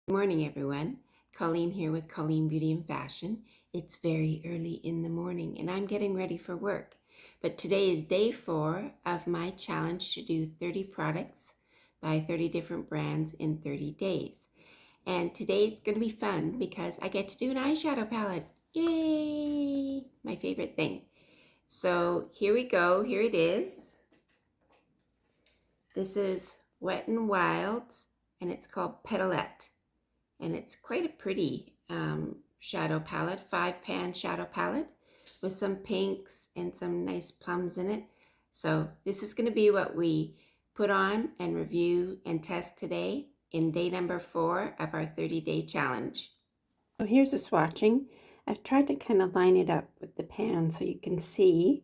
Good morning, everyone. Colleen here with Colleen Beauty and Fashion. It's very early in the morning and I'm getting ready for work. But today is day 4 of my challenge to do 30 products by 30 different brands in 30 days. And today's going to be fun because I get to do an eyeshadow palette. Yay! My favorite thing. So here we go. Here it is. This is Wet n Wild's and it's called Petallete. And it's quite a pretty shadow palette, 5-pan shadow palette with some pinks and some nice plums in it. So this is going to be what we put on and review and test today in day number 4 of our 30-day challenge. So here's the swatching. I've tried to kind of line it up with the pan so you can see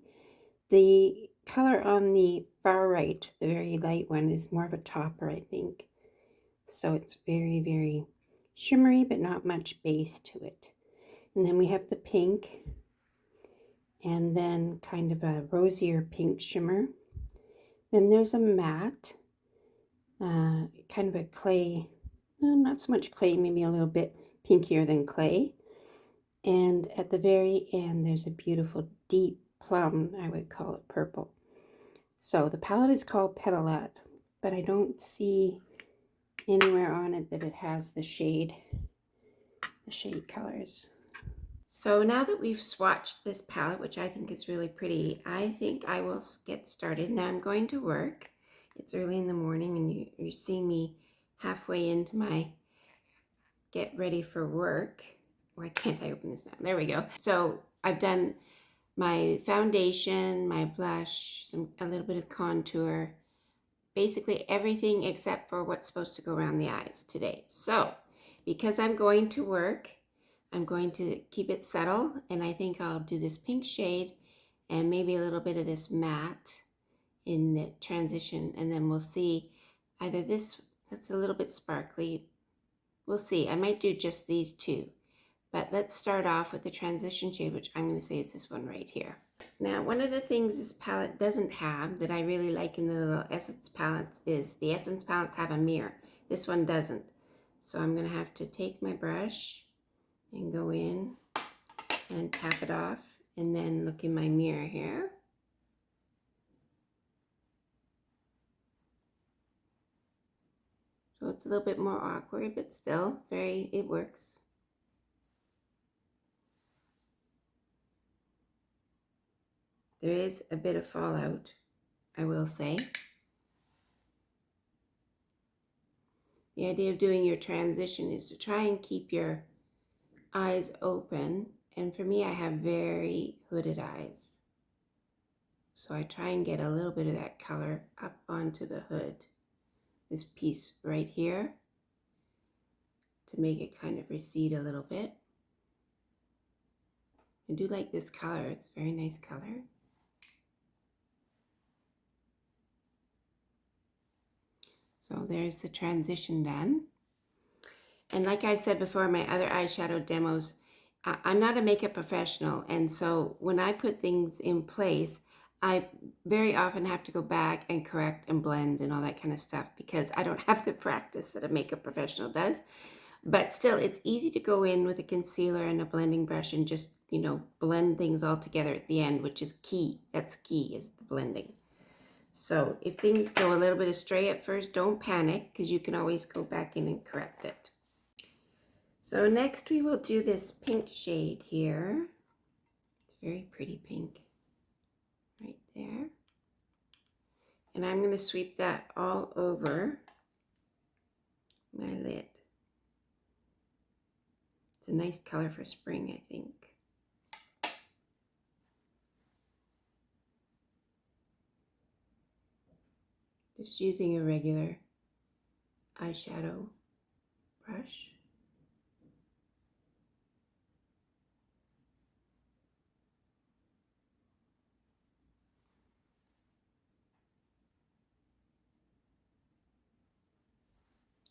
the color on the far right, the very light one, is more of a topper, I think. So it's very, very shimmery, but not much base to it. And then we have the pink, and then kind of a rosier pink shimmer. Then there's a matte, kind of a clay, not so much clay, maybe a little bit pinkier than clay. And at the very end, there's a beautiful deep plum, I would call it purple. So the palette is called Petallete, but I don't see anywhere on it that it has the shade colors. So now that we've swatched this palette, which I think is really pretty, I think I will get started. Now I'm going to work. It's early in the morning and you're seeing me halfway into my get ready for work. Why can't I open this now? There we go. So I've done my foundation, my blush, a little bit of contour, basically everything except for what's supposed to go around the eyes today. So because I'm going to work, I'm going to keep it subtle, and I think I'll do this pink shade and maybe a little bit of this matte in the transition, and then we'll see either this, that's a little bit sparkly. We'll see. I might do just these two, but let's start off with the transition shade, which I'm going to say is this one right here. Now, one of the things this palette doesn't have that I really like in the little Essence palettes is the Essence palettes have a mirror. This one doesn't. So I'm going to have to take my brush and go in and tap it off and then look in my mirror here. So it's a little bit more awkward, but still it works. There is a bit of fallout, I will say. The idea of doing your transition is to try and keep your eyes open, and for me I have very hooded eyes, so I try and get a little bit of that color up onto the hood, this piece right here, to make it kind of recede a little bit. I do like this color, it's a very nice color. So there's the transition done. And like I said before in my other eyeshadow demos, I'm not a makeup professional, and so when I put things in place, I very often have to go back and correct and blend and all that kind of stuff because I don't have the practice that a makeup professional does. But still, it's easy to go in with a concealer and a blending brush and just, blend things all together at the end, which is key. That's key, is the blending. So if things go a little bit astray at first, don't panic because you can always go back in and correct it. So next we will do this pink shade here. It's very pretty pink right there. And I'm going to sweep that all over my lid. It's a nice color for spring, I think. Just using a regular eyeshadow brush.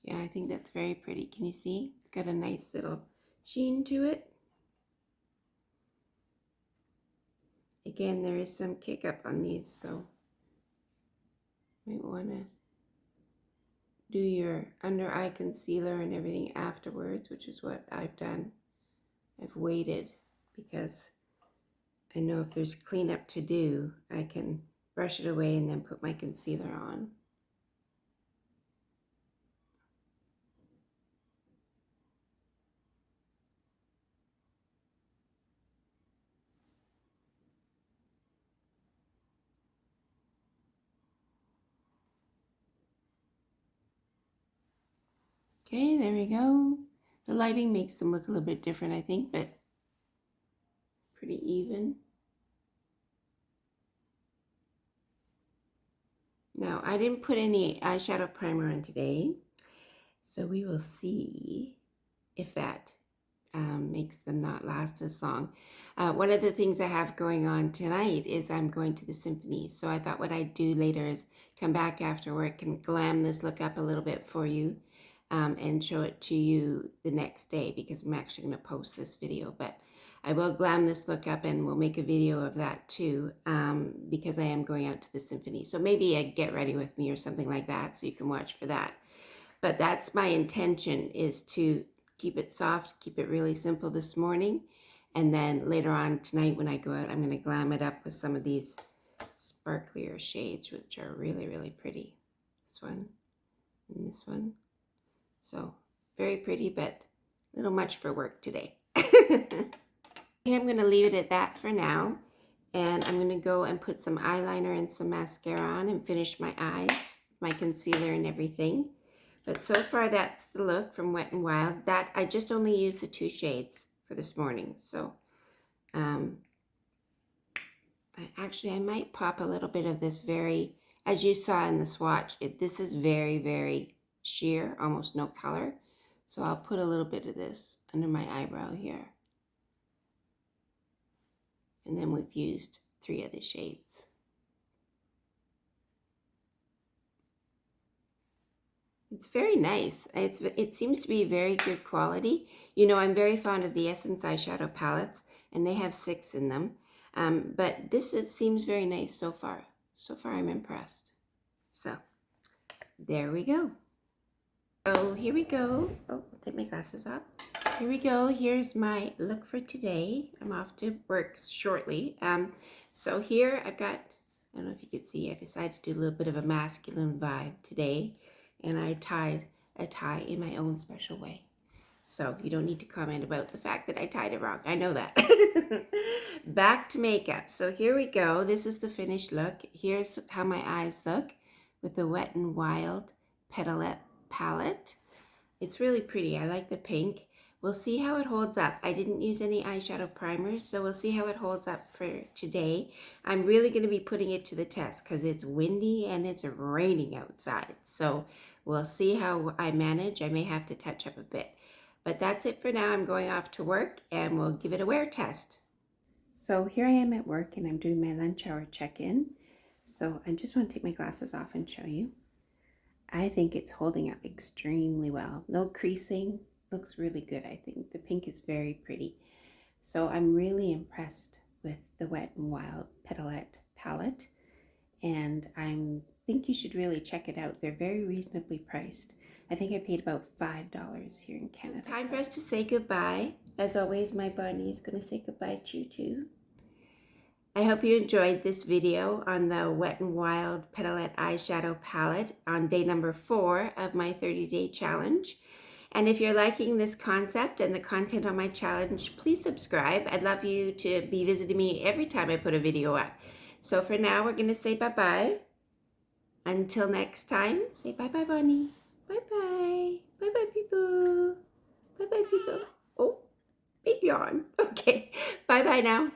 Yeah, I think that's very pretty. Can you see? It's got a nice little sheen to it. Again, there is some kick up on these, so might want to do your under eye concealer and everything afterwards, which is what I've done. I've waited because I know if there's cleanup to do, I can brush it away and then put my concealer on. Okay, there we go. The lighting makes them look a little bit different, I think, but pretty even. Now, I didn't put any eyeshadow primer on today, so we will see if that makes them not last as long. One of the things I have going on tonight is I'm going to the symphony, so I thought what I'd do later is come back after work and glam this look up a little bit for you and show it to you the next day, because I'm actually going to post this video, but I will glam this look up and we'll make a video of that too, because I am going out to the symphony. So maybe a get ready with me or something like that, so you can watch for that. But that's my intention, is to keep it soft, keep it really simple this morning. And then later on tonight when I go out, I'm going to glam it up with some of these sparklier shades, which are really, really pretty. This one and this one. So very pretty, but a little much for work today. I'm going to leave it at that for now. And I'm going to go and put some eyeliner and some mascara on and finish my eyes, my concealer and everything. But so far, that's the look from Wet n Wild. That I just only used the 2 shades for this morning. So, I might pop a little bit of this very, as you saw in the swatch, this is very, very sheer, almost no color. So I'll put a little bit of this under my eyebrow here. And then we've used 3 of the shades. It's very nice. It seems to be very good quality. You know, I'm very fond of the Essence eyeshadow palettes, and they have 6 in them. But this seems very nice so far. So far, I'm impressed. So, there we go. So, here we go. Oh, I'll take my glasses off. Here we go. Here's my look for today. I'm off to work shortly. So here I've got, I don't know if you can see, I decided to do a little bit of a masculine vibe today. And I tied a tie in my own special way. So you don't need to comment about the fact that I tied it wrong. I know that. Back to makeup. So here we go. This is the finished look. Here's how my eyes look with the Wet n Wild Petallete palette. It's really pretty. I like the pink. We'll see how it holds up. I didn't use any eyeshadow primer, so we'll see how it holds up for today. I'm really going to be putting it to the test because it's windy and it's raining outside. So we'll see how I manage. I may have to touch up a bit. But that's it for now. I'm going off to work and we'll give it a wear test. So here I am at work and I'm doing my lunch hour check-in. So I just want to take my glasses off and show you. I think it's holding up extremely well. No creasing. Looks really good, I think. The pink is very pretty. So I'm really impressed with the Wet n Wild Petallete palette. And I think you should really check it out. They're very reasonably priced. I think I paid about $5 here in Canada. It's time for us to say goodbye. As always, my bunny is going to say goodbye to you too. I hope you enjoyed this video on the Wet n Wild Petallete eyeshadow palette on day number 4 of my 30-day challenge. And if you're liking this concept and the content on my challenge, please subscribe. I'd love you to be visiting me every time I put a video up. So for now, we're going to say bye-bye. Until next time, say bye-bye, Bunny. Bye-bye. Bye-bye, people. Bye-bye, people. Oh, big yawn. Okay. Bye-bye now.